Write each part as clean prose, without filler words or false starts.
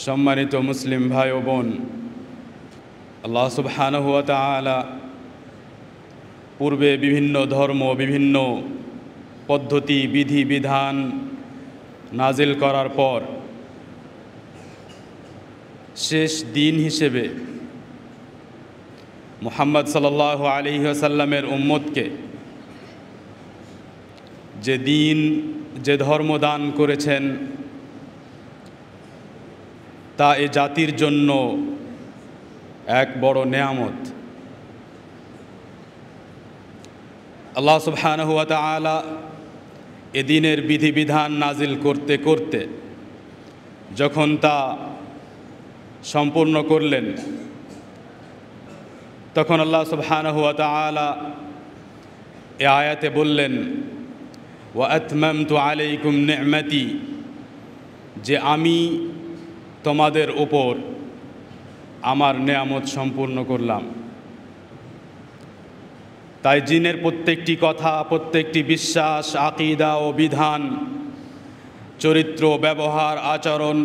সম্মানিত মুসলিম ভাই ও বোন, আল্লাহ সুবহানাহু ওয়া তাআলা পূর্বে বিভিন্ন ধর্ম, বিভিন্ন পদ্ধতি, বিধি বিধান নাজিল করার পর শেষ দিন হিসেবে মুহাম্মদ সাল্লাল্লাহু আলাইহি ওয়াসাল্লামের উম্মতকে যে দিন, যে ধর্ম দান করেছেন, তা এ জাতির জন্য এক বড় নেয়ামত। আল্লাহ সুবহানাহু ওয়া তাআলা এ দিনের বিধিবিধান নাজিল করতে করতে যখন তা সম্পূর্ণ করলেন, তখন আল্লাহ সুবহানাহু ওয়া তাআলা এ আয়াতে বললেন, ওয়া আতমামতু আলাইকুম নি'মাতি, যে আমি তোমাদের উপর আমার নেয়ামত সম্পূর্ণ করলাম। তাই জিনের প্রত্যেকটি কথা, প্রত্যেকটি বিশ্বাস, আকীদা ও বিধান, চরিত্র, ব্যবহার, আচরণ,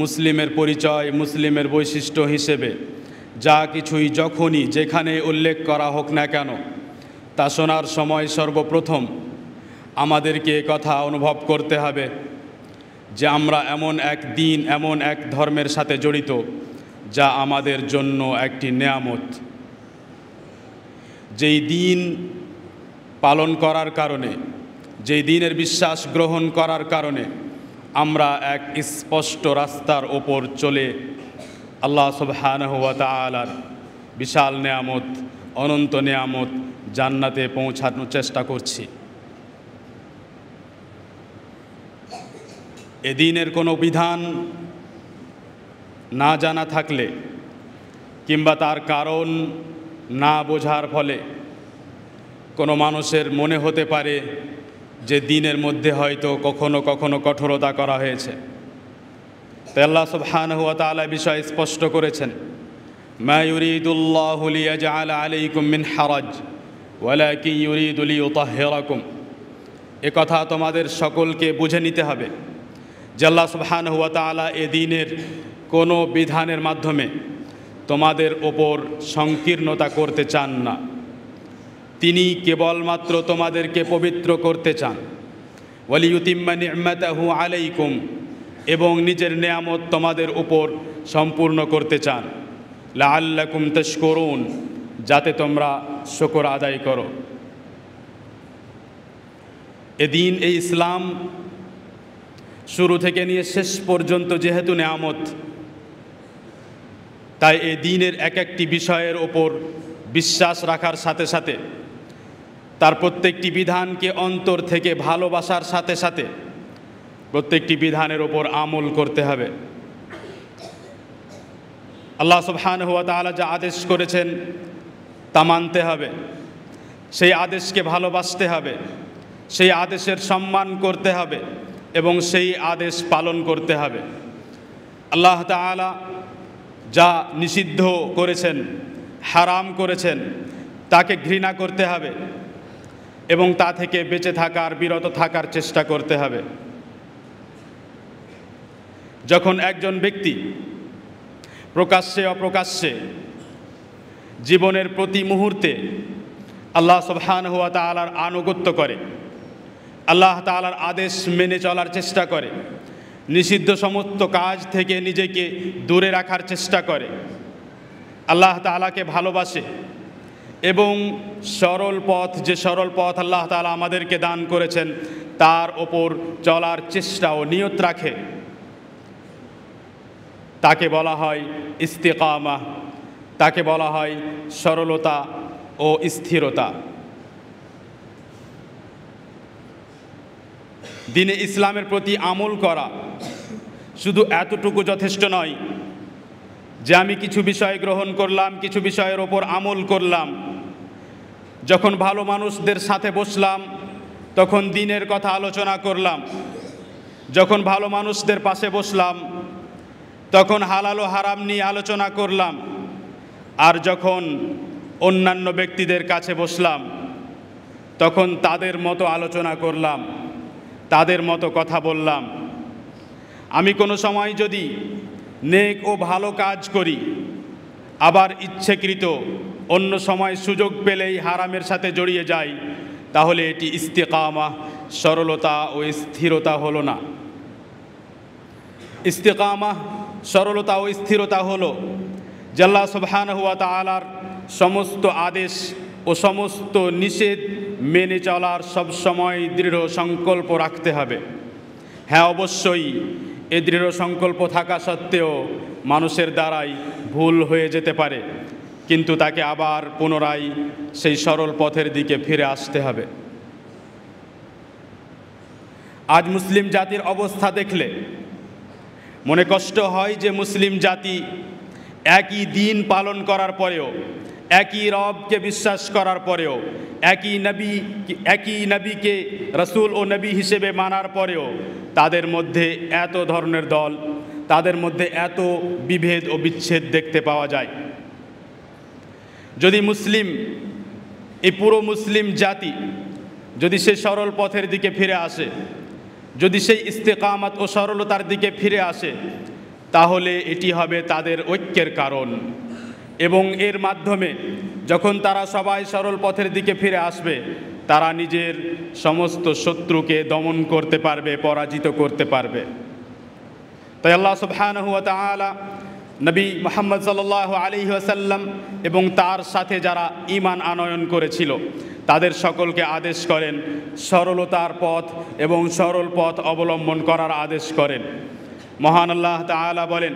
মুসলিমের পরিচয়, মুসলিমের বৈশিষ্ট্য হিসেবে যা কিছুই যখনই যেখানে উল্লেখ করা হোক না কেন, তা শোনার সময় সর্বপ্রথম আমাদেরকে কথা অনুভব করতে হবে যে আমরা এমন এক দিন, এমন এক ধর্মের সাথে জড়িত যা আমাদের জন্য একটি নেয়ামত। যেই দিন পালন করার কারণে, যেই দিনের বিশ্বাস গ্রহণ করার কারণে আমরা এক স্পষ্ট রাস্তার ওপর চলে আল্লাহ সুবহানাহু ওয়া তাআলার বিশাল নেয়ামত, অনন্ত নেয়ামত জান্নাতে পৌঁছানোর চেষ্টা করছি। এ দিনের কোনো বিধান না জানা থাকলে কিংবা তার কারণ না বোঝার ফলে কোনো মানুষের মনে হতে পারে যে দিনের মধ্যে হয়তো কখনো কখনো কঠোরতা করা হয়েছে। তাই আল্লাহ সুবহানাহু ওয়া তাআলা বিষয় স্পষ্ট করেছেন, মা ইউরিদুল্লাহু লিয়াজআলা আলাইকুম মিন হারাজ ওয়ালাকিন ইউরিদু লিইউতাহহিরাকুম। এ কথা তোমাদের সকলকে বুঝে নিতে হবে যে আল্লাহ সুবহানাহু ওয়া তাআলা এ দিনের কোনো বিধানের মাধ্যমে তোমাদের ওপর সংকীর্ণতা করতে চান না। তিনি কেবলমাত্র তোমাদেরকে পবিত্র করতে চান। ওয়ালিয়ুতিম্মা নি'মাতাহু আলাইকুম, এবং নিজের নেয়ামত তোমাদের উপর সম্পূর্ণ করতে চান। লাআল্লাকুম তাশকুরুন, যাতে তোমরা শুকর আদায় করো। এদিন, এই ইসলাম শুরু থেকে নিয়ে শেষ পর্যন্ত যেহেতু নেয়ামত, তাই এই দিনের এক একটি বিষয়ের ওপর বিশ্বাস রাখার সাথে সাথে তার প্রত্যেকটি বিধানকে অন্তর থেকে ভালোবাসার সাথে সাথে প্রত্যেকটি বিধানের ওপর আমল করতে হবে। আল্লাহ সুবহানাহু ওয়া তাআলা যা আদেশ করেছেন তা মানতে হবে, সেই আদেশকে ভালোবাসতে হবে, সেই আদেশের সম্মান করতে হবে এবং সেই আদেশ পালন করতে হবে। আল্লাহ তাআলা যা নিষিদ্ধ করেছেন, হারাম করেছেন, তাকে ঘৃণা করতে হবে এবং তা থেকে বেঁচে থাকার, বিরত থাকার চেষ্টা করতে হবে। যখন একজন ব্যক্তি প্রকাশ্যে অপ্রকাশ্যে জীবনের প্রতি মুহূর্তে আল্লাহ সুবহানাহু ওয়া তাআলার আনুগত্য করে, আল্লাহ তাআলার আদেশ মেনে চলার চেষ্টা করে, নিষিদ্ধ সমস্ত কাজ থেকে নিজেকে দূরে রাখার চেষ্টা করে, আল্লাহ তাআলাকে ভালোবাসে এবং সরল পথ, যে সরল পথ আল্লাহ তাআলা আমাদেরকে দান করেছেন তার ওপর চলার চেষ্টা ও নিয়ত রাখে, তাকে বলা হয় ইস্তিকামাহ, তাকে বলা হয় সরলতা ও স্থিরতা। দ্বীনে ইসলামের প্রতি আমল করা শুধু এতটুকু যথেষ্ট নয় যে আমি কিছু বিষয় গ্রহণ করলাম, কিছু বিষয়ের ওপর আমল করলাম। যখন ভালো মানুষদের সাথে বসলাম তখন দ্বীনের কথা আলোচনা করলাম, যখন ভালো মানুষদের পাশে বসলাম তখন হালাল ও হারাম নিয়ে আলোচনা করলাম, আর যখন অন্যান্য ব্যক্তিদের কাছে বসলাম তখন তাদের মতো আলোচনা করলাম, তাদের মতো কথা বললাম। আমি কোনো সময় যদি নেক ও ভালো কাজ করি, আবার ইচ্ছাকৃত অন্য সময় সুযোগ পেলেই হারামের সাথে জড়িয়ে যাই, তাহলে এটি ইস্তিকামাহ, সরলতা ও স্থিরতা হলো না। ইস্তিকামাহ, সরলতা ও স্থিরতা হলো যে আল্লাহ সুবহানাহু ওয়া তাআলার সমস্ত আদেশ ও সমস্ত নিষেধ মেনে চলার সবসময় দৃঢ় সংকল্প রাখতে হবে। হ্যাঁ, অবশ্যই এ দৃঢ় সংকল্প থাকা সত্ত্বেও মানুষের দ্বারাই ভুল হয়ে যেতে পারে, কিন্তু তাকে আবার পুনরায় সেই সরল পথের দিকে ফিরে আসতে হবে। আজ মুসলিম জাতির অবস্থা দেখলে মনে কষ্ট হয় যে মুসলিম জাতি একই দিন পালন করার পরেও, একই রবকে বিশ্বাস করার পরেও, একই নবীকে রসুল ও নবী হিসেবে মানার পরেও তাদের মধ্যে এত ধরনের দল, তাদের মধ্যে এত বিভেদ ও বিচ্ছেদ দেখতে পাওয়া যায়। যদি এই পুরো মুসলিম জাতি যদি সে সরল পথের দিকে ফিরে আসে, যদি সেই ইস্তেকামাত ও সরলতার দিকে ফিরে আসে, তাহলে এটি হবে তাদের ঐক্যের কারণ। এবং এর মাধ্যমে যখন তারা সবাই সরল পথের দিকে ফিরে আসবে, তারা নিজের সমস্ত শত্রুকে দমন করতে পারবে, পরাজিত করতে পারবে। তাই আল্লাহ সুবহানাহু ওয়া তাআলা নবী মুহাম্মদ সাল্লাল্লাহু আলাইহি ওয়াসাল্লাম এবং তার সাথে যারা ঈমান আনয়ন করেছিল তাদের সকলকে আদেশ করেন সরলতার পথ এবং সরল পথ অবলম্বন করার আদেশ করেন। মহান আল্লাহ তাআলা বলেন,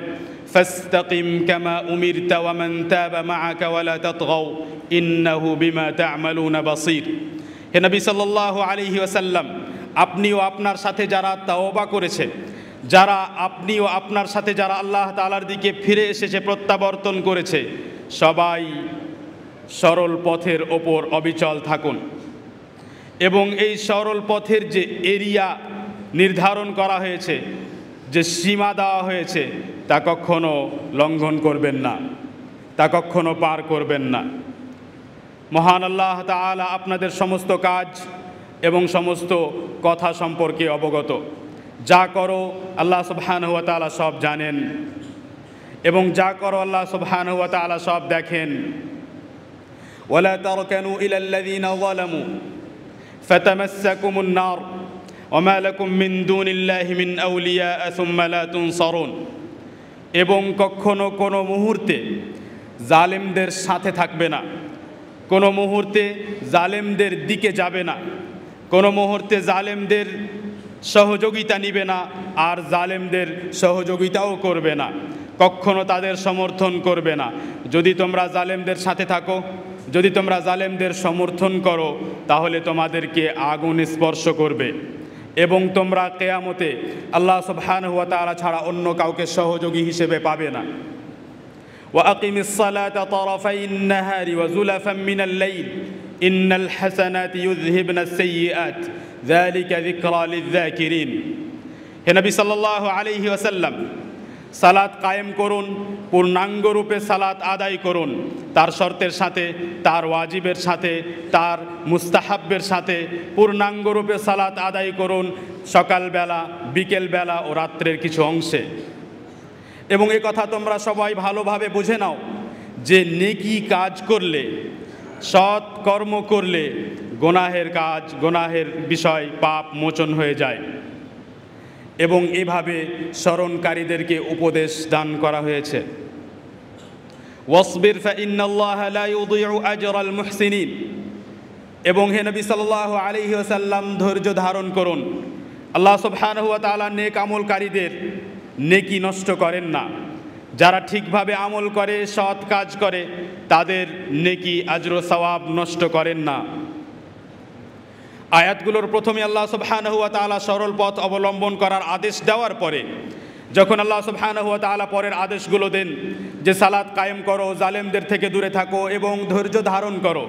ফাস্তাকিম কামা উমিরতা ওয়া মান তাবা মাআকা ওয়া লা তাতগাও ইন্নাহু বিমা তা'মালুনা বাসীর। হে নবী সাল্লাল্লাহু আলাইহি ওয়াসাল্লাম, আপনি ও আপনার সাথে যারা তাওবা করেছে, আপনি ও আপনার সাথে যারা আল্লাহ তাআলার দিকে ফিরে এসেছে, প্রত্যাবর্তন করেছে, সবাই সরল পথের ওপর অবিচল থাকুন। এবং এই সরল পথের যে এরিয়া নির্ধারণ করা হয়েছে, যে সীমা দেওয়া হয়েছে, তা কখনো লঙ্ঘন করবেন না, তা কখনো পার করবেন না। মহান আল্লাহ তাআলা আপনাদের সমস্ত কাজ এবং সমস্ত কথা সম্পর্কে অবগত। যা করো আল্লাহ সুবহানাহু ওয়া তাআলা সব জানেন, এবং যা করো আল্লাহ সুবহানাহু ওয়া তাআলা সব দেখেন। ওয়ালা তারকানু ইলাল্লাযীনা যালামু ফাতামাসসাকুমুন নার ওয়া মা লাকুম মিন দুনিল্লাহি মিন আউলিয়া সুম্মা লা তুনসারুন। এবং কখনো কোনো মুহূর্তে জালেমদের সাথে থাকবে না, কোনো মুহূর্তে জালেমদের দিকে যাবে না, কোনো মুহূর্তে জালেমদের সহযোগিতা নিবে না, আর জালেমদের সহযোগিতাও করবে না, কখনো তাদের সমর্থন করবে না। যদি তোমরা জালেমদের সাথে থাকো, যদি তোমরা জালেমদের সমর্থন করো, তাহলে তোমাদেরকে আগুন স্পর্শ করবে এবং তোমরা কিয়ামতে আল্লাহ সুবহানাহু ওয়া তাআলা ছাড়া অন্য কাউকে সহযোগী হিসেবে পাবে না। ওয়া আকিমিস সালাতা তারাফাইন নাহারি ওয়া যুলাফাম মিনাল লাইল ইন্নাল হাসানাতি ইউযহিবনাস সাইয়্যাত যালিকা যিকরা লিয-যাকিরিন। হে নবী সাল্লাল্লাহু আলাইহি ওয়াসাল্লাম, সালাত কায়েম করুন, পূর্ণাঙ্গ রূপে সালাত আদায় করুন, তার শর্তের সাথে, তার ওয়াজিবের সাথে, তার মুস্তাহাব্বের সাথে পূর্ণাঙ্গ রূপে সালাত আদায় করুন, সকালবেলা, বিকেলবেলা ও রাত্রের কিছু অংশে। এবং এ কথা তোমরা সবাই ভালোভাবে বুঝে নাও যে নেকি কাজ করলে, সৎ কর্ম করলে গুনাহের বিষয় পাপ মোচন হয়ে যায়। এবং এভাবে স্মরণকারীদেরকে উপদেশ দান করা হয়েছে, ওয়াসবির ফাইন্নাল্লাহা লা ইউযিউ আজরাল মুহসিনিন। এবং হে নবী সাল্লাল্লাহু আলাইহি ওয়াসাল্লাম, ধৈর্য ধারণ করুন। আল্লাহ সুবহানাহু ওয়া তাআলা নেক আমলকারীদের নেকি নষ্ট করেন না। যারা ঠিকভাবে আমল করে, সৎ কাজ করে, তাদের নেকি আজর ও সওয়াব নষ্ট করেন না। আয়াতগুলোর প্রথমে আল্লাহ সুবহানাহু ওয়া তাআলা সরল পথ অবলম্বন করার আদেশ দেওয়ার পরে যখন আল্লাহ সুবহানাহু ওয়া তাআলা পরের আদেশগুলো দেন যে সালাত কায়েম করো, জালেমদের থেকে দূরে থাকো এবং ধৈর্য ধারণ করো,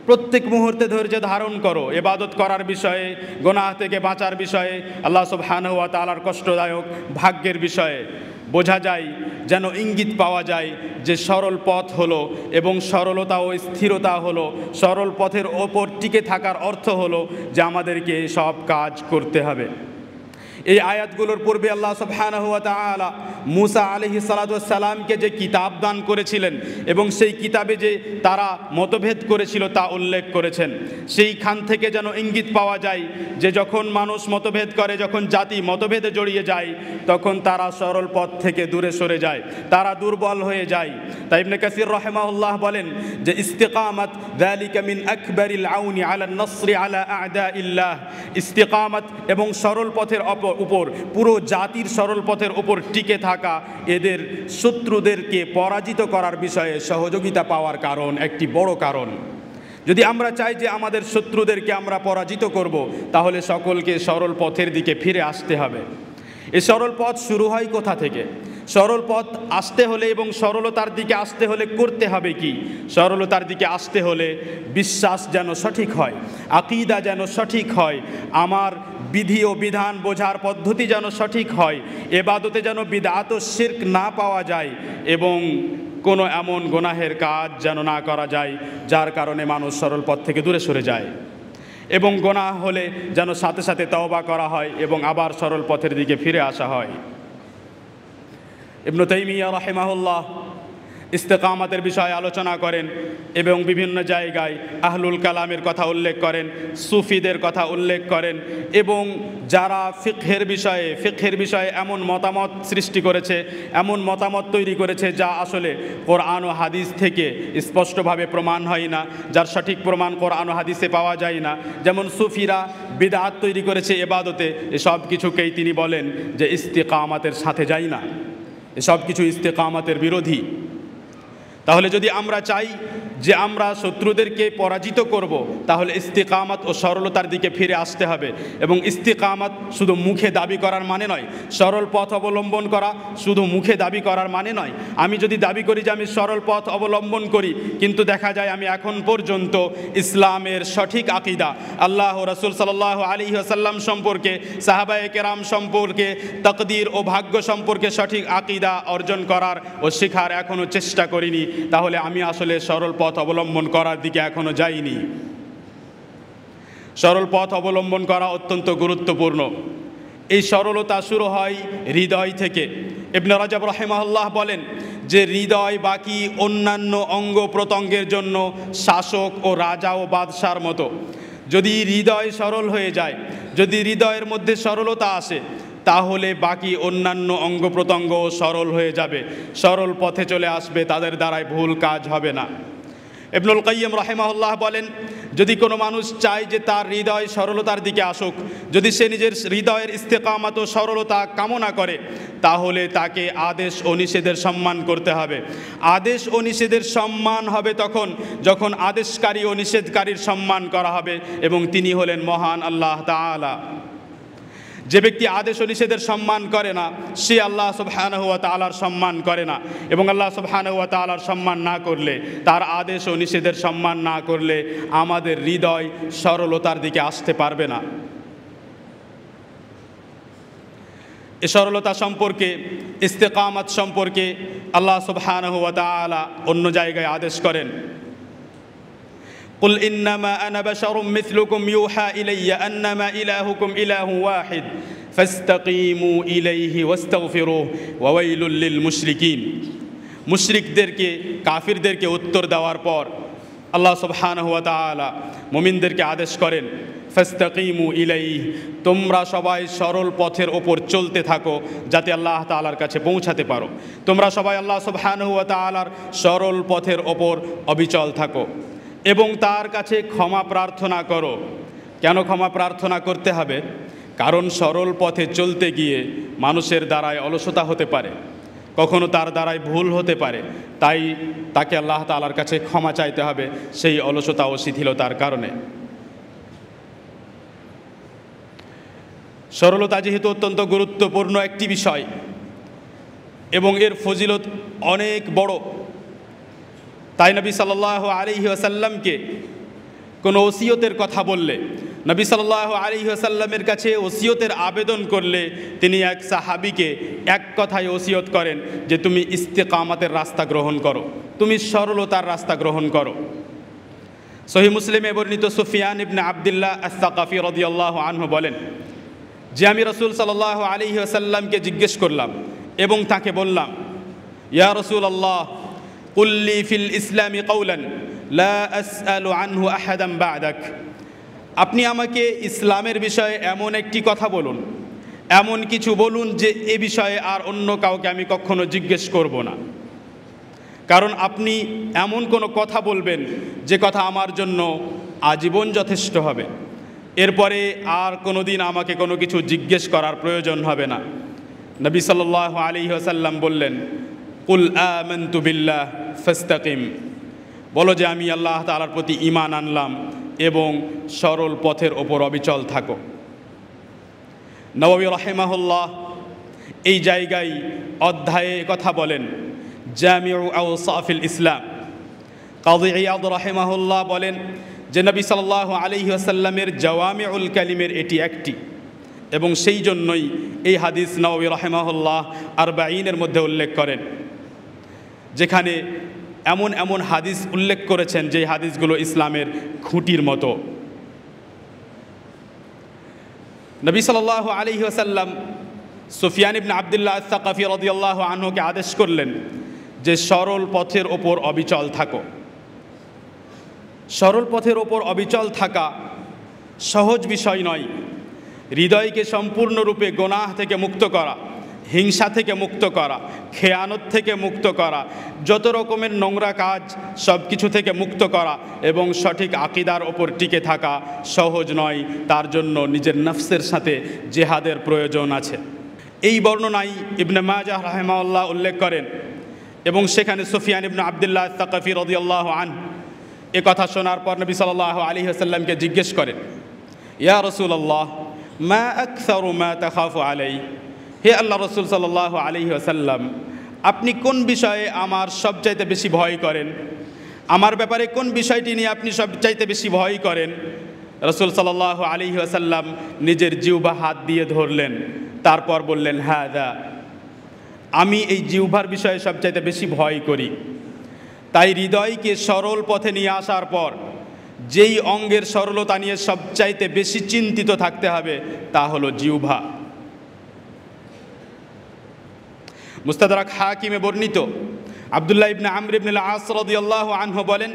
প্রত্যেক মুহূর্তে ধৈর্য ধারণ করো, ইবাদত করার বিষয়ে, গুনাহ থেকে বাঁচার বিষয়ে, আল্লাহ সুবহানাহু ওয়া তাআলার কষ্টদায়ক ভাগ্যের বিষয়ে বোঝা যায়, যেন ইঙ্গিত পাওয়া যায় যে সরল পথ হলো এবং সরলতা ও স্থিরতা হলো, সরল পথের ওপর টিকে থাকার অর্থ হলো যে আমাদেরকে সব কাজ করতে হবে। এই আয়াতগুলোর পূর্বে আল্লাহ সুবহানাহু ওয়া তাআলা মুসা আলাইহিস সালাতু ওয়াস সালামকে যে কিতাব দান করেছিলেন এবং সেই কিতাবে যে তারা মতভেদ করেছিল তা উল্লেখ করেছেন। সেইখান থেকে যেন ইঙ্গিত পাওয়া যায় যে যখন মানুষ মতভেদ করে, যখন জাতি মতভেদে জড়িয়ে যায়, তখন তারা সরল পথ থেকে দূরে সরে যায়, তারা দুর্বল হয়ে যায়। তাই ইবনে কাসির রাহিমাহুল্লাহ বলেন যে ইস্তিকামাত যালিকা মিন আকবারিল আউনি আলা নসরি আলা আ'দাইল্লাহ। ইস্তিকামাত এবং সরল পথের উপর, পুরো জাতির সরল পথের উপর টিকে থাকা এদের শত্রুদেরকে পরাজিত করার বিষয়ে সহযোগিতা পাওয়ার কারণ, একটি বড় কারণ। যদি আমরা চাই যে আমাদের শত্রুদেরকে আমরা পরাজিত করব, তাহলে সকলকে সরল পথের দিকে ফিরে আসতে হবে। এই সরল পথ শুরু হয় কোথা থেকে? সরল পথ আসতে হলে এবং সরলতার দিকে আসতে হলে করতে হবে কি? সরলতার দিকে আসতে হলে বিশ্বাস যেন সঠিক হয়, আকীদা যেন সঠিক হয়, আমার বিধি ও বিধান বোঝার পদ্ধতি যেন সঠিক হয়, ইবাদতে যেন বিদআত ও শিরক না পাওয়া যায় এবং কোনো এমন গুনাহের কাজ যেন না করা যায় যার কারণে মানুষ সরল পথ থেকে দূরে সরে যায়, এবং গুনাহ হলে যেন সাথে সাথে তওবা করা হয় এবং আবার সরল পথের দিকে ফিরে আসা হয়। ইবনে তাইমিয়া রাহিমাহুল্লাহ ইস্তেকামাতের বিষয়ে আলোচনা করেন এবং বিভিন্ন জায়গায় আহলুল কালামের কথা উল্লেখ করেন, সুফিদের কথা উল্লেখ করেন এবং যারা ফিকহের বিষয়ে এমন মতামত সৃষ্টি করেছে, এমন মতামত তৈরি করেছে যা আসলে কোরআন ও হাদিস থেকে স্পষ্টভাবে প্রমাণ হয় না, যার সঠিক প্রমাণ কোরআন ও হাদিসে পাওয়া যায় না। যেমন সুফিরা বিদআত তৈরি করেছে ইবাদতে, এসব কিছুকেই তিনি বলেন যে ইস্তিকামাতের সাথে যায় না, এসব কিছু ইস্তিকামাতের বিরোধী। তাহলে যদি আমরা চাই যে আমরা শত্রুদেরকে পরাজিত করব, তাহলে ইস্তিকামাত ও সরলতার দিকে ফিরে আসতে হবে। এবং ইস্তিকামাত শুধু মুখে দাবি করার মানে নয়, সরল পথ অবলম্বন করা শুধু মুখে দাবি করার মানে নয়। আমি যদি দাবি করি যে আমি সরল পথ অবলম্বন করি, কিন্তু দেখা যায় আমি এখন পর্যন্ত ইসলামের সঠিক আকীদা, আল্লাহ ও রাসূল সাল্লাল্লাহু আলাইহি ওয়াসাল্লাম সম্পর্কে, সাহাবায়ে কেরাম সম্পর্কে, তাকদীর ও ভাগ্য সম্পর্কে সঠিক আকীদা অর্জন করার ও শেখার এখনও চেষ্টা করিনি, তাহলে আমি আসলে সরল পথ অবলম্বন করার দিকে এখনো যাইনি। সরল পথ অবলম্বন করা অত্যন্ত গুরুত্বপূর্ণ। এই সরলতা শুরু হয় হৃদয় থেকে। ইবনে রাজাব রাহিমাহুল্লাহ বলেন যে হৃদয় বাকি অন্যান্য অঙ্গ প্রত্যঙ্গের জন্য শাসক ও রাজা ও বাদশার মতো। যদি হৃদয় সরল হয়ে যায়, যদি হৃদয়ের মধ্যে সরলতা আসে, তাহলে বাকি অন্যান্য অঙ্গ প্রত্যঙ্গ সরল হয়ে যাবে, সরল পথে চলে আসবে, তাদের দ্বারাই ভুল কাজ হবে না। ইবনুল কাইয়্যিম রাহিমাহুল্লাহ বলেন যদি কোনো মানুষ চায় যে তার হৃদয় সরলতার দিকে আসুক, যদি সে নিজের হৃদয়ের ইস্তেকামাত ও সরলতা কামনা করে, তাহলে তাকে আদেশ ও নিষেধের সম্মান করতে হবে। আদেশ ও নিষেধের সম্মান হবে তখন যখন আদেশকারী ও নিষেধকারীর সম্মান করা হবে, এবং তিনি হলেন মহান আল্লাহ তাআলা। যে ব্যক্তি আদেশ ও নিষেধের সম্মান করে না, সে আল্লাহ সুবহানাহু ওয়া তাআলার সম্মান করে না, এবং আল্লাহ সুবহানাহু ওয়া তাআলার সম্মান না করলে, তার আদেশ ও নিষেধের সম্মান না করলে আমাদের হৃদয় সরলতার দিকে আসতে পারবে না। এ সরলতা সম্পর্কে, ইস্তেকামাত সম্পর্কে আল্লাহ সুবহানাহু ওয়া তাআলা অন্য জায়গায় আদেশ করেন, قل إنما أنا بشر مثلكم يوحى إلي أنما إلهكم إله واحد فاستقيموا إليه واستغفروه وويل للمشركين। মুশরিকদেরকে, কাফিরদেরকে উত্তর দেওয়ার পর আল্লাহ সুবহানাহু ওয়া তাআলা মুমিনদেরকে আদেশ করেন ফাস্তাকিমু ইলাইহি, তোমরা সবাই সরল পথের ওপর চলতে থাকো যাতে আল্লাহ তাআলার কাছে পৌঁছাতে পারো। তোমরা সবাই আল্লাহ সুবহানাহু ওয়া তাআলার সরল পথের ওপর অবিচল থাকো এবং তার কাছে ক্ষমা প্রার্থনা করো। কেন ক্ষমা প্রার্থনা করতে হবে? কারণ সরল পথে চলতে গিয়ে মানুষের দ্বারায় অলসতা হতে পারে, কখনো তার দ্বারাই ভুল হতে পারে, তাই তাকে আল্লাহ তাআলার কাছে ক্ষমা চাইতে হবে সেই অলসতা ও শিথিলতার কারণে। সরলতা যেহেতু অত্যন্ত গুরুত্বপূর্ণ একটি বিষয় এবং এর ফজিলত অনেক বড়, তাই নবী সাল্লাল্লাহু আলাইহি ওয়াসাল্লামকে কোনো ওসিয়তের কথা বললে, নবী সাল্লাল্লাহু আলাইহি ওয়াসাল্লামের কাছে ওসিয়তের আবেদন করলে তিনি এক সাহাবীকে এক কথায় ওসিয়ত করেন যে তুমি ইস্তেকামাতের রাস্তা গ্রহণ করো, তুমি সরলতার রাস্তা গ্রহণ করো। সহিহ মুসলিমে বর্ণিত সুফিয়ান ইবনে আবদুল্লাহ আস-সাকাফি রাদিয়াল্লাহু আনহু বলেন যে আমি রাসূল সাল্লাল্লাহু আলাইহি ওয়াসাল্লামকে জিজ্ঞেস করলাম এবং তাকে বললাম, ইয়া রাসূলুল্লাহ কুল লি ফিল ইসলামি কাওলান লা আসআলু আনহু আহাদান বা'দাক, আপনি আমাকে ইসলামের বিষয়ে এমন একটি কথা বলুন, এমন কিছু বলুন যে এ বিষয়ে আর অন্য কাউকে আমি কখনো জিজ্ঞেস করব না। কারণ আপনি এমন কোনো কথা বলবেন যে কথা আমার জন্য আজীবন যথেষ্ট হবে, এরপরে আর কোনো দিন আমাকে কোনো কিছু জিজ্ঞেস করার প্রয়োজন হবে না। নবী সাল্লাল্লাহু আলাইহি ওয়াসাল্লাম বললেন, কুল আমানতু বিল্লাহ ফাস্তাকিম, বলো যে আমি আল্লাহ তাআলার প্রতি ঈমান আনলাম এবং সরল পথের ওপর অবিচল থাকো। নববী রাহিমাহুল্লাহ এই জায়গায় অধ্যায়ে কথা বলেন জামিউ আওসাফিল ইসলাম। কাযী ইয়াদ রাহিমাহুল্লাহ বলেন যে নবী সাল্লাল্লাহু আলাইহি ওয়াসাল্লামের জাওয়ামিউল কালিমের এটি একটি, এবং সেই জন্যই এই হাদিস নববী রাহিমাহুল্লাহ 40-এর মধ্যে উল্লেখ করেন, যেখানে এমন এমন হাদিস উল্লেখ করেছেন যে হাদিসগুলো ইসলামের খুঁটির মতো। নবী সাল্লাল্লাহু আলাইহি ওয়াসাল্লাম সুফিয়ান ইবনে আবদুল্লাহ আস-সাকাফি রাদিয়াল্লাহু আনহুকে আদেশ করলেন যে সরল পথের ওপর অবিচল থাকো। সরল পথের ওপর অবিচল থাকা সহজ বিষয় নয়। হৃদয়কে সম্পূর্ণরূপে গুনাহ থেকে মুক্ত করা, হিংসা থেকে মুক্ত করা, খেয়ানত থেকে মুক্ত করা, যত রকমের নোংরা কাজ সব কিছু থেকে মুক্ত করা এবং সঠিক আকীদার ওপর টিকে থাকা সহজ নয়। তার জন্য নিজের নফসের সাথে জিহাদের প্রয়োজন আছে। এই বর্ণনায় ইবনে মাজাহ রাহিমাহুল্লাহ উল্লেখ করেন, এবং সেখানে সুফিয়ান ইবনে আবদুল্লাহ আস-সাকাফি রাদিয়াল্লাহু আনহু এ কথা শোনার পর নবী সাল্লাল্লাহু আলাইহি ওয়াসাল্লামকে জিজ্ঞেস করেন, ইয়া রাসূলুল্লাহ মা আকসারু মা তাখাফু আলাই, হে আল্লাহ রাসূল সাল্লাল্লাহু আলাইহি ওয়াসাল্লাম, আপনি কোন বিষয়ে আমার সবচাইতে বেশি ভয় করেন? আমার ব্যাপারে কোন বিষয়টি নিয়ে আপনি সবচাইতে বেশি ভয় করেন? রাসূল সাল্লাল্লাহু আলাইহি ওয়াসাল্লাম নিজের জিহ্বা হাত দিয়ে ধরলেন, তারপর বললেন, হাদা, আমি এই জিহ্বার বিষয়ে সবচাইতে বেশি ভয় করি। তাই হৃদয়কে সরল পথে নিয়ে আসার পর যেই অঙ্গের সরলতা নিয়ে সবচাইতে বেশি চিন্তিত থাকতে হবে তা হলো জিহ্বা। মুস্তাদরাক হাকিমে বর্ণিত আব্দুল্লাহ ইবনে আমর ইবনে আল-আস রাদিয়াল্লাহু আনহু বলেন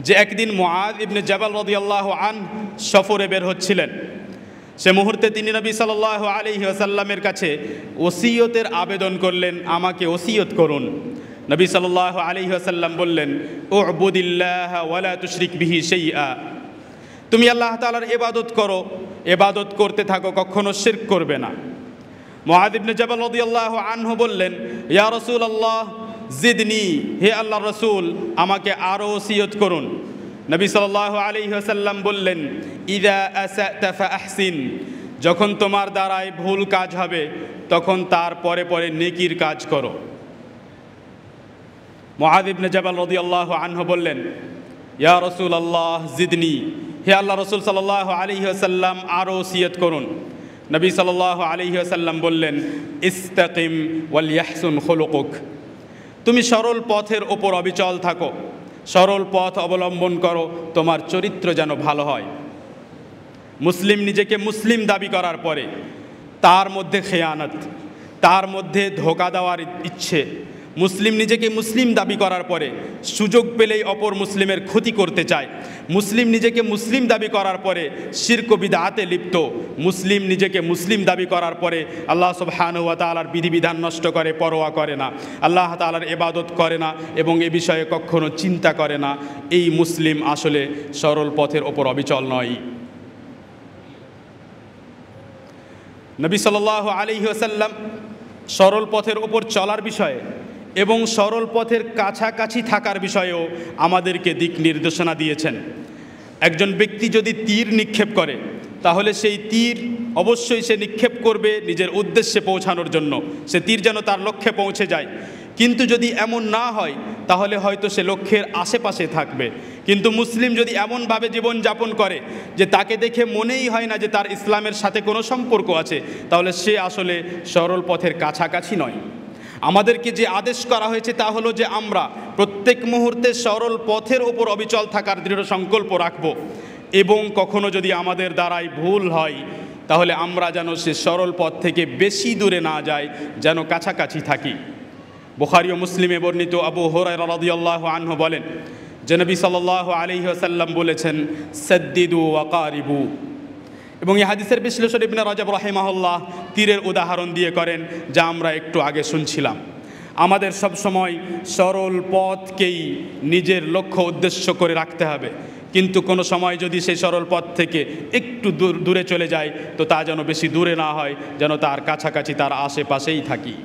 যে একদিন মুআয ইবনে জাবাল রাদিয়াল্লাহু আনহু সফরে বের হচ্ছিলেন। সে মুহূর্তে তিনি নবী সাল্লাল্লাহু আলাইহি ওয়াসাল্লামের কাছে ওসিয়তের আবেদন করলেন, আমাকে ওসিয়ত করুন। নবী সাল্লাল্লাহু আলাইহি ওয়াসাল্লাম বললেন, উ'বুদিল্লাহ ওয়া লা তুশরিক বিহি শাইআ, তুমি আল্লাহ তাআলার ইবাদত করো, ইবাদত করতে থাকো, কখনো শিরক করবে না। মুআয ইবনে জাবাল রাদিয়াল্লাহু আনহু বললেন, ইয়া রাসূলুল্লাহ জিদনি, হে আল্লাহর রাসূল আমাকে আরও ওসিয়ত করুন। নবী সাল্লাল্লাহু আলাইহি ওয়াসাল্লাম বললেন, ইযা আসাতা ফাআহসিন, যখন তোমার দ্বারায় ভুল কাজ হবে তখন তার পরে পরে নেকির কাজ করো। মুআয ইবনে জাবাল রাদিয়াল্লাহু আনহু বললেন, ইয়া রাসূলুল্লাহ জিদনি, হে আল্লাহ রাসূল সাল্লাল্লাহু আলাইহি ওয়াসাল্লাম আরও ওসিয়ত করুন। নবী সাল্লাল্লাহু আলাইহি ওয়াসাল্লাম বললেন, ইস্তাকিম ওয়াল ইয়াহসুন খুলুকুক, তুমি সরল পথের ওপর অবিচল থাকো, সরল পথ অবলম্বন করো, তোমার চরিত্র যেন ভালো হয়। মুসলিম নিজেকে মুসলিম দাবি করার পরে তার মধ্যে খেয়ানত, তার মধ্যে ধোঁকা দেওয়ার ইচ্ছে, মুসলিম নিজেকে মুসলিম দাবি করার পরে সুযোগ পেলেই অপর মুসলিমের ক্ষতি করতে চায়, মুসলিম নিজেকে মুসলিম দাবি করার পরে শিরক ও বিদআতে লিপ্ত, মুসলিম নিজেকে মুসলিম দাবি করার পরে আল্লাহ সুবহানাহু ওয়া তাআলার বিধিবিধান নষ্ট করে, পরোয়া করে না, আল্লাহ তাআলার ইবাদত করে না এবং এ বিষয়ে কখনো চিন্তা করে না, এই মুসলিম আসলে সরল পথের ওপর অবিচল নয়। নবী সাল্লাল্লাহু আলাইহি ওয়াসাল্লাম সরল পথের ওপর চলার বিষয়ে এবং সরল পথের কাছাকাছি থাকার বিষয়েও আমাদেরকে দিক নির্দেশনা দিয়েছেন। একজন ব্যক্তি যদি তীর নিক্ষেপ করে তাহলে সেই তীর অবশ্যই সে নিক্ষেপ করবে নিজের উদ্দেশ্যে পৌঁছানোর জন্য, সে তীর যেন তার লক্ষ্যে পৌঁছে যায়। কিন্তু যদি এমন না হয় তাহলে হয়তো সে লক্ষ্যের আশেপাশে থাকবে। কিন্তু মুসলিম যদি এমনভাবে জীবনযাপন করে যে তাকে দেখে মনেই হয় না যে তার ইসলামের সাথে কোনো সম্পর্ক আছে, তাহলে সে আসলে সরল পথের কাছাকাছি নয়। আমাদেরকে যে আদেশ করা হয়েছে তা হলো যে আমরা প্রত্যেক মুহূর্তে সরল পথের ওপর অবিচল থাকার দৃঢ় সংকল্প রাখব এবং কখনো যদি আমাদের দ্বারাই ভুল হয় তাহলে আমরা যেন সে সরল পথ থেকে বেশি দূরে না যাই, যেন কাছাকাছি থাকি। বুখারী ও মুসলিমে বর্ণিত আবু হুরায়রা রাদিয়াল্লাহু আনহু বলেন যে নবী সাল্লাল্লাহু আলাইহি ওয়াসাল্লাম বলেছেন, সাদ্দিদু ওয়া কারিবু। এবং এই হাদিসের বিশ্লেষণ ইবনে রাজাব রাহিমাহুল্লাহ তীরের উদাহরণ দিয়ে করেন, যা আমরা একটু আগে শুনছিলাম। আমাদের সব সময় সরল পথকেই নিজের লক্ষ্য উদ্দেশ্য করে রাখতে হবে, কিন্তু কোনো সময় যদি সেই সরল পথ থেকে একটু দূরে চলে যায়, তো তা যেন বেশি দূরে না হয়, যেন তার কাছাকাছি, তার আশেপাশেই থাকি।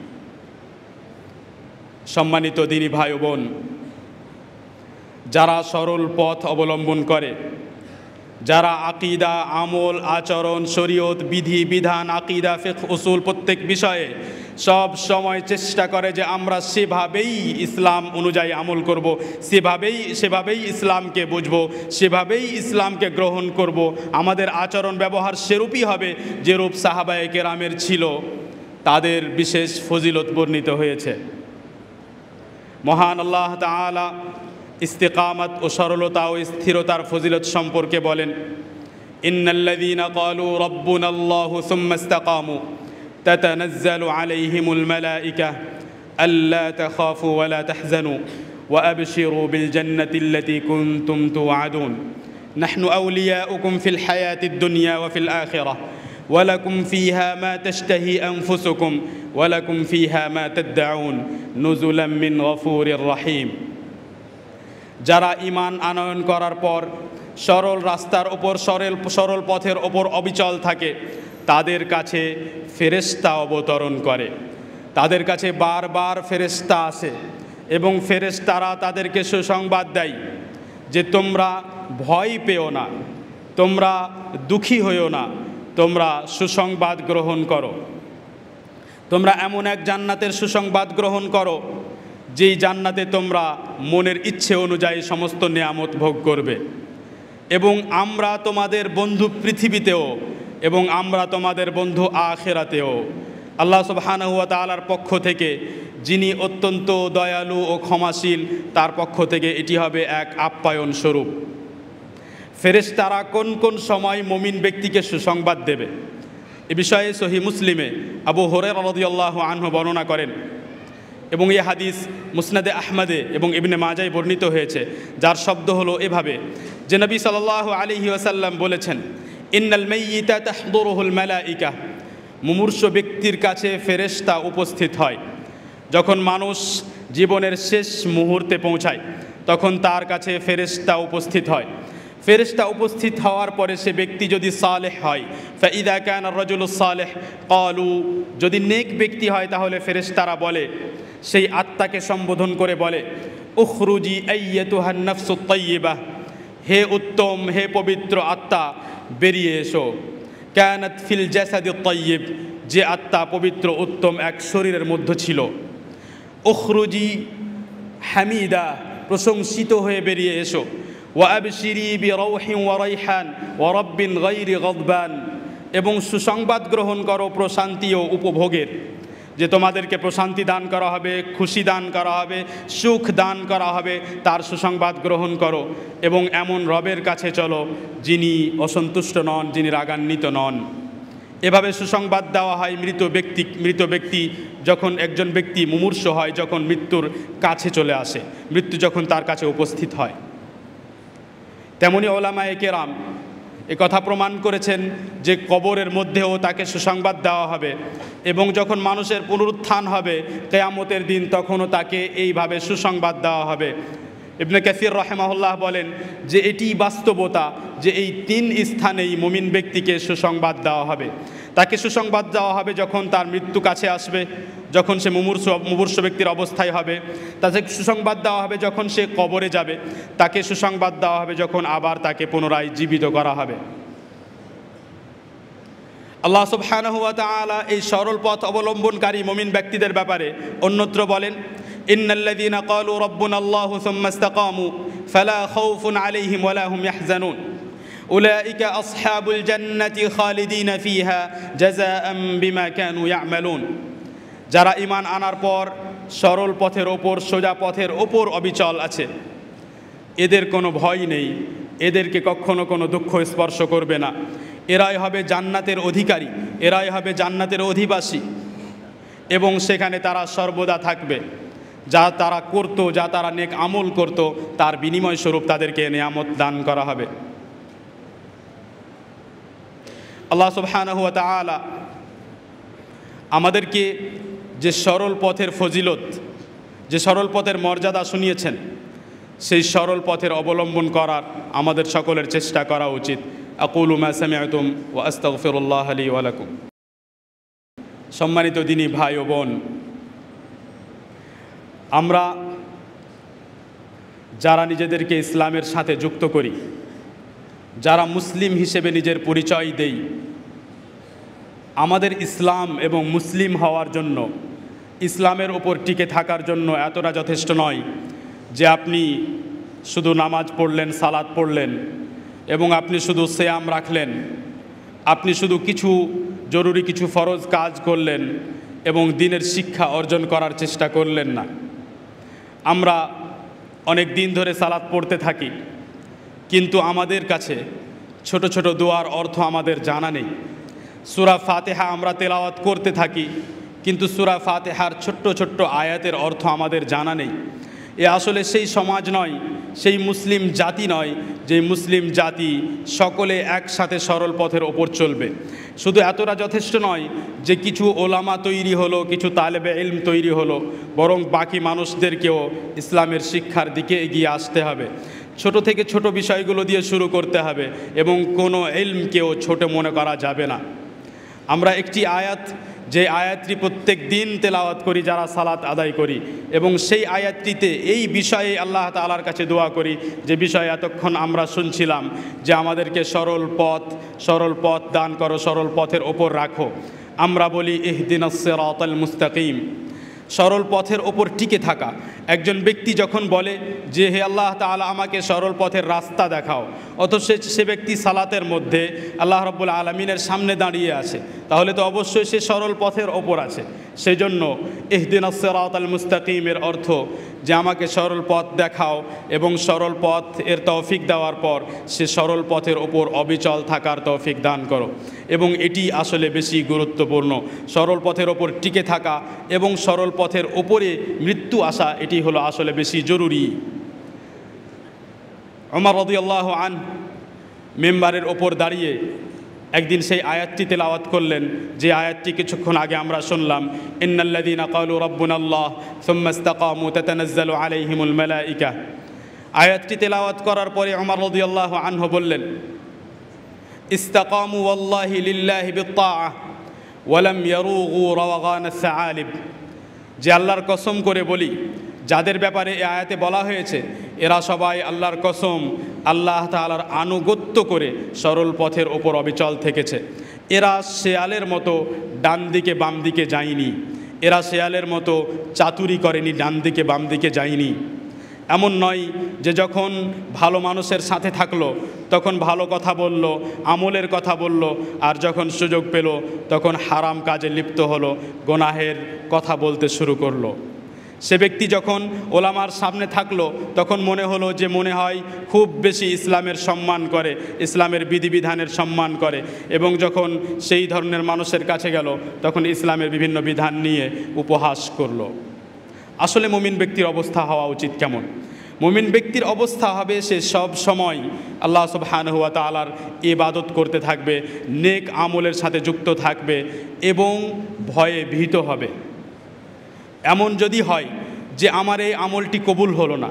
সম্মানিত দিনী ভাই ও বোন, যারা সরল পথ অবলম্বন করে, যারা আকিদা, আমল, আচরণ, শরীয়ত, বিধি বিধান, আকিদা, ফিকহ, উসুল প্রত্যেক বিষয়ে সব সময় চেষ্টা করে যে আমরা সেভাবেই ইসলাম অনুযায়ী আমল করব, সেভাবেই ইসলামকে বুঝব, সেভাবেই ইসলামকে গ্রহণ করব, আমাদের আচরণ ব্যবহার সেরূপই হবে যেরূপ সাহাবায়ে কেরামের ছিল, তাদের বিশেষ ফজিলত বর্ণিত হয়েছে। মহান আল্লাহ তাআলা ইস্তিকামত ও সরলতা ও স্থিরতার ফজিলত সম্পর্কে বলেন, ইন্নাল্লাযীনা ক্বালু রাব্বুনাল্লাহু সুম্মা ইসতাকামু তাতানাজ্জালু আলাইহিমুল মালায়েকা আল্লা তাখাফু ওয়া লা তাহজানু ওয়া আবশিরু বিল জান্নাতিল্লাতী কুনতুম তুআদুন নাহনু আউলিয়াউকুম ফিল হায়াতিদ দুনিয়া ওয়া ফিল আখিরাহ ওয়া লাকুম ফীহা মা তাশতাহি আনফুসুকুম ওয়া লাকুম ফীহা মা তাদউন নুজুলাম মিন গফুরির রহিম। যারা ঈমান আনয়ন করার পর সরল রাস্তার ওপর, সরল পথের ওপর অবিচল থাকে, তাদের কাছে ফেরেশতা অবতরণ করে, তাদের কাছে বারবার ফেরেশতা আসে এবং ফেরেশতারা তাদেরকে সুসংবাদ দেয় যে তোমরা ভয় পেও না, তোমরা দুঃখী হইও না, তোমরা সুসংবাদ গ্রহণ করো, তোমরা এমন এক জান্নাতের সুসংবাদ গ্রহণ করো যেই জান্নাতে তোমরা মনের ইচ্ছে অনুযায়ী সমস্ত নেয়ামত ভোগ করবে, এবং আমরা তোমাদের বন্ধু পৃথিবীতেও এবং আমরা তোমাদের বন্ধু আখিরাতেও। আল্লাহ সুবহানাহু ওয়া তাআলার পক্ষ থেকে, যিনি অত্যন্ত দয়ালু ও ক্ষমাশীল, তার পক্ষ থেকে এটি হবে এক আপ্যায়ন স্বরূপ। ফেরেশতারা কোন কোন সময় মুমিন ব্যক্তিকে সুসংবাদ দেবে, এ বিষয়ে সহিহ মুসলিমে আবু হুরায়রা রাদিয়াল্লাহু আনহু বর্ণনা করেন, এবং এই হাদিস মুসনাদে আহমদে এবং ইবনে মাজায় বর্ণিত হয়েছে, যার শব্দ হলো এভাবে যে নবী সাল্লাল্লাহু আলাইহি ওয়াসাল্লাম বলেছেন, ইন্নাল মাইয়িতা তাহদুরুহুল মালাইকা, মুমূর্ষ ব্যক্তির কাছে ফেরেশতা উপস্থিত হয়। যখন মানুষ জীবনের শেষ মুহূর্তে পৌঁছায়, তখন তার কাছে ফেরেশতা উপস্থিত হয়। ফেরেশতা উপস্থিত হওয়ার পরে সে ব্যক্তি যদি সালেহ হয়, ফাইদা কানা রাজুলু সালেহ ক্বালু, যদি নেক ব্যক্তি হয় তাহলে ফেরেশতারা বলে, সেই আত্মাকে সম্বোধন করে বলে, উখরুজি আইয়াতুহান নাফসুত তাইয়্যিবাহ, হে উত্তম, হে পবিত্র আত্মা, বেরিয়ে এসো। কানাত ফিল জাসাদিত তাইয়্যিব, যে আত্মা পবিত্র উত্তম এক শরীরের মধ্যে ছিল। উখরুজি হামিদা, প্রশংসিত হয়ে বেরিয়ে এসো। ওয়া আবশিরি বিরাউহিন ওয়া রাইহান ওয়া রাব্বিন গায়রি গাদবান, এবং সুসংবাদ গ্রহণ করো প্রশান্তি ও উপভোগের, যে তোমাদেরকে প্রশান্তি দান করা হবে, খুশি দান করা হবে, সুখ দান করা হবে, তার সুসংবাদ গ্রহণ করো, এবং এমন রবের কাছে চলো যিনি অসন্তুষ্ট নন, যিনি রাগান্বিত নন। এভাবে সুসংবাদ দেওয়া হয় মৃত ব্যক্তি যখন একজন ব্যক্তি মুমূর্ষ হয়, যখন মৃত্যুর কাছে চলে আসে, মৃত্যু যখন তার কাছে উপস্থিত হয়। তেমনি ওলামায়ে কেরাম কথা প্রমাণ করেছেন যে কবরের মধ্যেও তাকে সুসংবাদ দেওয়া হবে, এবং যখন মানুষের পুনরুত্থান হবে কিয়ামতের দিন, তখনও তাকে এইভাবে সুসংবাদ দেওয়া হবে। ইবনে কাসির রাহিমাহুল্লাহ বলেন যে এটি বাস্তবতা যে এই তিন স্থানেই মুমিন ব্যক্তিকে সুসংবাদ দেওয়া হবে। তাকে সুসংবাদ দেওয়া হবে যখন তার মৃত্যু কাছে আসবে, যখন সে মুমূর্ষ ব্যক্তির অবস্থায় হবে। তাকে সুসংবাদ দেওয়া হবে যখন সে কবরে যাবে। তাকে সুসংবাদ দেওয়া হবে যখন আবার তাকে পুনরায় জীবিত করা হবে। আল্লাহ সুবহানাহু ওয়া তাআলা এই সরল পথ অবলম্বনকারী মুমিন ব্যক্তিদের ব্যাপারে অন্যত্র বলেন, ইন্নাল্লাযীনা ক্বালু রাব্বুনাল্লাহু সুম্মা ইসতাকামু ফালা খাউফুন আলাইহিম ওয়া লা হুম ইয়াহজানুন উলাইকা আসহাবুল জান্নাতি খালিদিনা ফিহা জাযাআম বিমা কানু ইয়ামালুন। যারা ঈমান আনার পর সরল পথের ওপর, সোজা পথের ওপর অবিচল আছে, এদের কোনো ভয় নেই, এদেরকে কখনো কোনো দুঃখ স্পর্শ করবে না, এরাই হবে জান্নাতের অধিকারী, এরাই হবে জান্নাতের অধিবাসী, এবং সেখানে তারা সর্বদা থাকবে। যা তারা করত, যা তারা নেক আমল করত, তার বিনিময় স্বরূপ তাদেরকে নেয়ামত দান করা হবে। আল্লাহ সুবহানাহু ওয়া তাআলা আমাদেরকে যে সরল পথের ফজিলত, যে সরল পথের মর্যাদা শুনিয়েছেন, সেই সরল পথের অবলম্বন করার আমাদের সকলের চেষ্টা করা উচিত। আকুলু মা সামি'তুম ওয়া আস্তাগফিরুল্লাহ লি ওয়া লাকুম। সম্মানিত দিনী ভাই ও বোন, আমরা যারা নিজেদেরকে ইসলামের সাথে যুক্ত করি, যারা মুসলিম হিসেবে নিজের পরিচয় দেই, আমাদের ইসলাম এবং মুসলিম হওয়ার জন্য, ইসলামের ওপর টিকে থাকার জন্য এতটা যথেষ্ট নয় যে আপনি শুধু নামাজ পড়লেন, সালাত পড়লেন এবং আপনি শুধু সিয়াম রাখলেন, আপনি শুধু কিছু জরুরি কিছু ফরজ কাজ করলেন এবং দিনের শিক্ষা অর্জন করার চেষ্টা করলেন না। আমরা অনেক দিন ধরে সালাত পড়তে থাকি, কিন্তু আমাদের কাছে ছোট ছোট দোয়ার অর্থ আমাদের জানা নেই। সূরা ফাতিহা আমরা তেলাওয়াত করতে থাকি, কিন্তু সূরা ফাতিহার ছোট্ট ছোট্ট আয়াতের অর্থ আমাদের জানা নেই। এ আসলে সেই সমাজ নয়, সেই মুসলিম জাতি নয় যে মুসলিম জাতি সকলে একসাথে সরল পথের ওপর চলবে। শুধু এতটা যথেষ্ট নয় যে কিছু ওলামা তৈরি হলো, কিছু তালেবে ইলম তৈরি হলো, বরং বাকি মানুষদেরকেও ইসলামের শিক্ষার দিকে এগিয়ে আসতে হবে। ছোট থেকে ছোট বিষয়গুলো দিয়ে শুরু করতে হবে এবং কোনো ইলমকেও ছোট মনে করা যাবে না। আমরা একটি আয়াত, যে আয়াতটি প্রত্যেক দিন তেলাওয়াত করি যারা সালাত আদায় করি, এবং সেই আয়াতটিতে এই বিষয়ে আল্লাহ তাআলার কাছে দোয়া করি যে বিষয়ে এতক্ষণ আমরা শুনছিলাম, যে আমাদেরকে সরল পথ দান করো, সরল পথের ওপর রাখো। আমরা বলি ইহদিনাস সিরাতাল মুস্তাকিম, সরল পথের ওপর টিকে থাকা। একজন ব্যক্তি যখন বলে যে হে আল্লাহ তাআলা আমাকে সরল পথের রাস্তা দেখাও, অথচ সে ব্যক্তি সালাতের মধ্যে আল্লাহ রাব্বুল আলামিনের সামনে দাঁড়িয়ে আছে, তাহলে তো অবশ্যই সে সরল পথের ওপর আছে। সেই জন্য ইহদিনাস সিরাতাল মুস্তাকিমের অর্থ যে আমাকে সরল পথ দেখাও, এবং সরল পথ এর তৌফিক দেওয়ার পর সে সরল পথের ওপর অবিচল থাকার তৌফিক দান করো। এবং এটি আসলে বেশি গুরুত্বপূর্ণ, সরল পথের ওপর টিকে থাকা এবং সরল পথের ওপরে মৃত্যু আসা, এটি হলো আসলে বেশি জরুরি। ওমর রাদিয়াল্লাহু আনহু মিম্বারের ওপর দাঁড়িয়ে একদিন সেই আয়াতটি তেলাওয়াত করলেন, যে আয়াতটি কিছুক্ষণ আগে আমরা শুনলাম, ইন্নাল্লাযীনা ক্বালু রাব্বুনাল্লাহ সুম্মা ইসতাকামু তাতানাজ্জালু আলাইহিমুল মালায়েকা। আয়াতটি তেলাওয়াত করার পরে ওমর রাদিয়াল্লাহু আনহু বললেন, ইসতাকামু ওয়াল্লাহি লিল্লাহি বিত্তাআহ ওয়া লাম ইয়ারুগু রাওগানাস সাআলিব। যে আল্লাহর কসম করে বলি, যাদের ব্যাপারে এই আয়াতে বলা হয়েছে এরা সবাই আল্লাহর কসম আল্লাহ তাআলার আনুগত্য করে সরল পথের ওপর অবিচল থেকেছে। এরা শেয়ালের মতো ডান দিকে বাম দিকে যায়নি, এরা শেয়ালের মতো চাতুরি করেনি, ডান দিকে বাম দিকে যায়নি। এমন নয় যে যখন ভালো মানুষের সাথে থাকলো তখন ভালো কথা বলল, আমলের কথা বলল, আর যখন সুযোগ পেল তখন হারাম কাজে লিপ্ত হলো, গুনাহের কথা বলতে শুরু করলো। সে ব্যক্তি যখন ওলামার সামনে থাকলো তখন মনে হলো যে মনে হয় খুব বেশি ইসলামের সম্মান করে, ইসলামের বিধিবিধানের সম্মান করে, এবং যখন সেই ধরনের মানুষের কাছে গেল তখন ইসলামের বিভিন্ন বিধান নিয়ে উপহাস করলো। আসলে মুমিন ব্যক্তির অবস্থা হওয়া উচিত কেমন? মুমিন ব্যক্তির অবস্থা হবে সে সব সময় আল্লাহ সুবহানাহু ওয়া তাআলার ইবাদত করতে থাকবে, নেক আমলের সাথে যুক্ত থাকবে এবং ভয়ে ভীত হবে। এমন যদি হয় যে আমার এই আমলটি কবুল হলো না,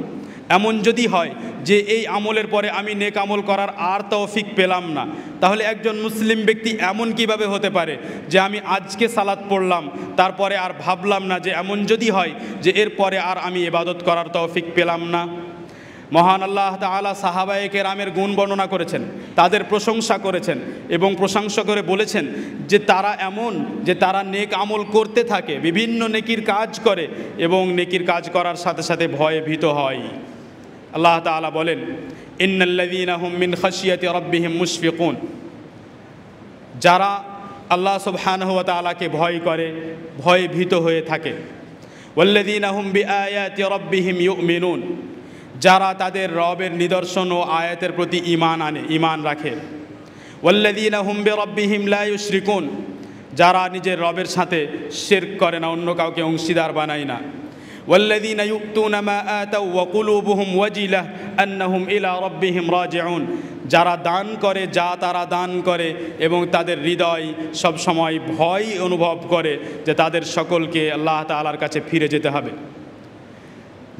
এমন যদি হয় যে এই আমলের পরে আমি নেক আমল করার আর তৌফিক পেলাম না, তাহলে একজন মুসলিম ব্যক্তি এমন কিভাবে হতে পারে যে আমি আজকে সালাত পড়লাম তারপরে আর ভাবলাম না, যে এমন যদি হয় যে এরপরে আর আমি ইবাদত করার তৌফিক পেলাম না। মহান আল্লাহ তাআলা সাহাবায়ে কেরামের গুণ বর্ণনা করেছেন, তাদের প্রশংসা করেছেন এবং প্রশংসা করে বলেছেন যে তারা এমন, যে তারা নেক আমল করতে থাকে, বিভিন্ন নেকির কাজ করে এবং নেকির কাজ করার সাথে সাথে ভয়ে ভীত হয়। আল্লাহ তাআলা বলেন, ইন্নাল্লাযীনা হুম মিন খাশিয়াতি রাব্বিহিম মুশফিকুন। যারা আল্লাহ সুবহানাহু ওয়া তাআলাকে ভয় করে, ভয়ে ভীত হয়ে থাকে। ওয়াল্লাযীনা হুম বিআয়াতি রাব্বিহিম ইউমিনুন। যারা তাদের রবের নিদর্শন ও আয়াতের প্রতি ঈমান রাখে। ওয়াল্লাযীনা হুম বিরাব্বিহিম লা ইউশরিকুন, যারা নিজের রবের সাথে শিরক করে না, অন্য কাউকে অংশীদার বানায় না। ওয়াল্লাযীনা ইউতুনা মা আতাউ ওয়া কুলুবুহুম ওয়াজিলাহ আন্নাহুম ইলা রাব্বিহিম রাজিউন, যারা দান করে, যা তারা দান করে এবং তাদের হৃদয় সবসময় ভয় অনুভব করে যে তাদের সকলকে আল্লাহ তাআলার কাছে ফিরে যেতে হবে।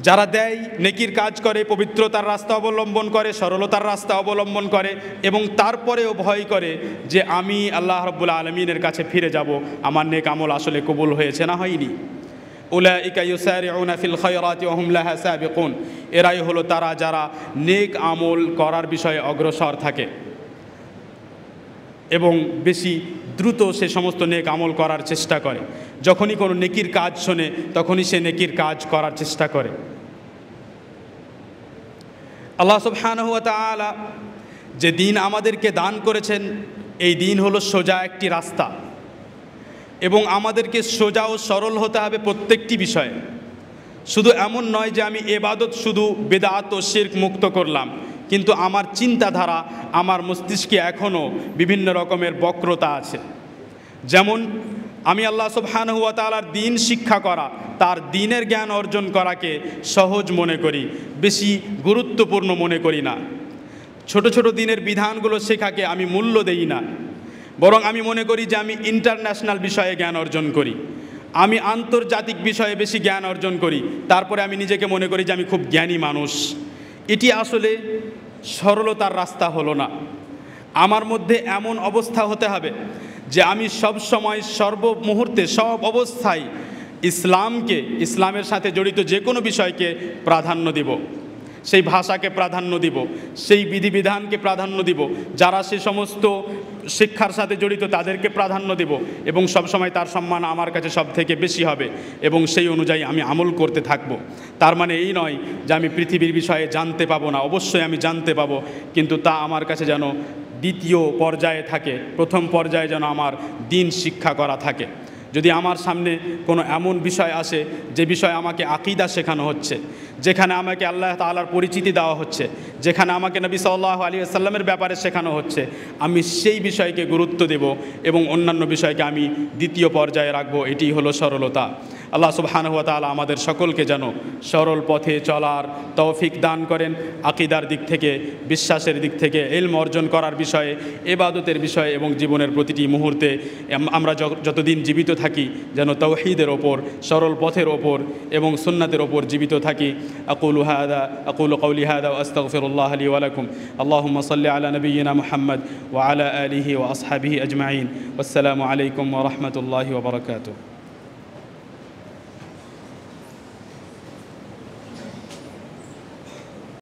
যারা দেয়, নেকির কাজ করে, পবিত্রতার রাস্তা অবলম্বন করে, সরলতার রাস্তা অবলম্বন করে এবং তারপরেও ভয় করে যে আমি আল্লাহ রাব্বুল আলামিনের কাছে ফিরে যাব, আমার নেক আমল আসলে কবুল হয়েছে না হয়নি। উলাইকা ইউসারিউনা ফিল খায়রাতি ওয়া হুম লাহা সাবিকুন, এরাই হলো তারা যারা নেক আমল করার বিষয়ে অগ্রসর থাকে এবং বেশি দ্রুত সে সমস্ত নেক আমল করার চেষ্টা করে। যখনই কোনো নেকির কাজ শোনে তখনই সে নেকির কাজ করার চেষ্টা করে। আল্লাহ সুবহানাহু ওয়া তাআলা যে দিন আমাদেরকে দান করেছেন, এই দিন হলো সোজা একটি রাস্তা এবং আমাদেরকে সোজা ও সরল হতে হবে প্রত্যেকটি বিষয়ে। শুধু এমন নয় যে আমি ইবাদত শুধু বিদআত ও শিরক মুক্ত করলাম, কিন্তু আমার চিন্তাধারা, আমার মস্তিষ্কে এখনও বিভিন্ন রকমের বক্রতা আছে। যেমন আমি আল্লাহ সুবহানাহু ওয়া তাআলার দ্বীন শিক্ষা করা, তার দ্বীনের জ্ঞান অর্জন করাকে সহজ মনে করি, বেশি গুরুত্বপূর্ণ মনে করি না। ছোট ছোট দ্বীনের বিধানগুলো শেখাকে আমি মূল্য দেই না, বরং আমি মনে করি যে আমি ইন্টারন্যাশনাল বিষয়ে জ্ঞান অর্জন করি, আমি আন্তর্জাতিক বিষয়ে বেশি জ্ঞান অর্জন করি, তারপরে আমি নিজেকে মনে করি যে আমি খুব জ্ঞানী মানুষ। এটি আসলে সরলতার রাস্তা হলো না। আমার মধ্যে এমন অবস্থা হতে হবে যে আমি সব সময়, সর্ব মুহূর্তে, সব অবস্থায় ইসলামকে, ইসলামের সাথে জড়িত যে কোনো বিষয়কে প্রাধান্য দিব, সেই ভাষাকে প্রাধান্য দিব, সেই বিধিবিধানকে প্রাধান্য দিব, যারা সে সমস্ত শিক্ষার সাথে জড়িত তাদেরকে প্রাধান্য দেব এবং সবসময় তার সম্মান আমার কাছে সব থেকে বেশি হবে এবং সেই অনুযায়ী আমি আমল করতে থাকব। তার মানে এই নয় যে আমি পৃথিবীর বিষয়ে জানতে পাবো না, অবশ্যই আমি জানতে পাবো, কিন্তু তা আমার কাছে যেন দ্বিতীয় পর্যায়ে থাকে, প্রথম পর্যায়ে যেন আমার দ্বীন শিক্ষা করা থাকে। যদি আমার সামনে কোনো এমন বিষয় আসে যে বিষয়ে আমাকে আকীদা শেখানো হচ্ছে, যেখানে আমাকে আল্লাহ তাআলার পরিচিতি দেওয়া হচ্ছে, যেখানে আমাকে নবী সাল্লাল্লাহু আলাইহি ওয়াসাল্লামের ব্যাপারে শেখানো হচ্ছে, আমি সেই বিষয়কে গুরুত্ব দেব এবং অন্যান্য বিষয়কে আমি দ্বিতীয় পর্যায়ে রাখবো। এটি হলো সরলতা। আল্লাহ সুবহানাহু ওয়া তাআলা আমাদের সকলকে যেন সরল পথে চলার তৌফিক দান করেন, আকীদার দিক থেকে, বিশ্বাসের দিক থেকে, ইলম অর্জন করার বিষয়ে, ইবাদতের বিষয়ে এবং জীবনের প্রতিটি মুহূর্তে আমরা যতদিন জীবিত থাকি যেন তাওহীদের ওপর, সরল পথের ওপর এবং সুন্নাতের ওপর জীবিত থাকি। আকুলু কওলি হাযা ওয়া আস্তাগফিরুল্লাহ লি ওয়া লাকুম। আল্লাহুম্মা সাল্লি আলা নাবিয়্যিনা মুহাম্মদ ওয়া আলা আলিহি ওয়া আসহাবিহি আজমাইন। ওয়াসসালামু আলাইকুম ওয়া রাহমাতুল্লাহি ওয়া বারাকাতুহু।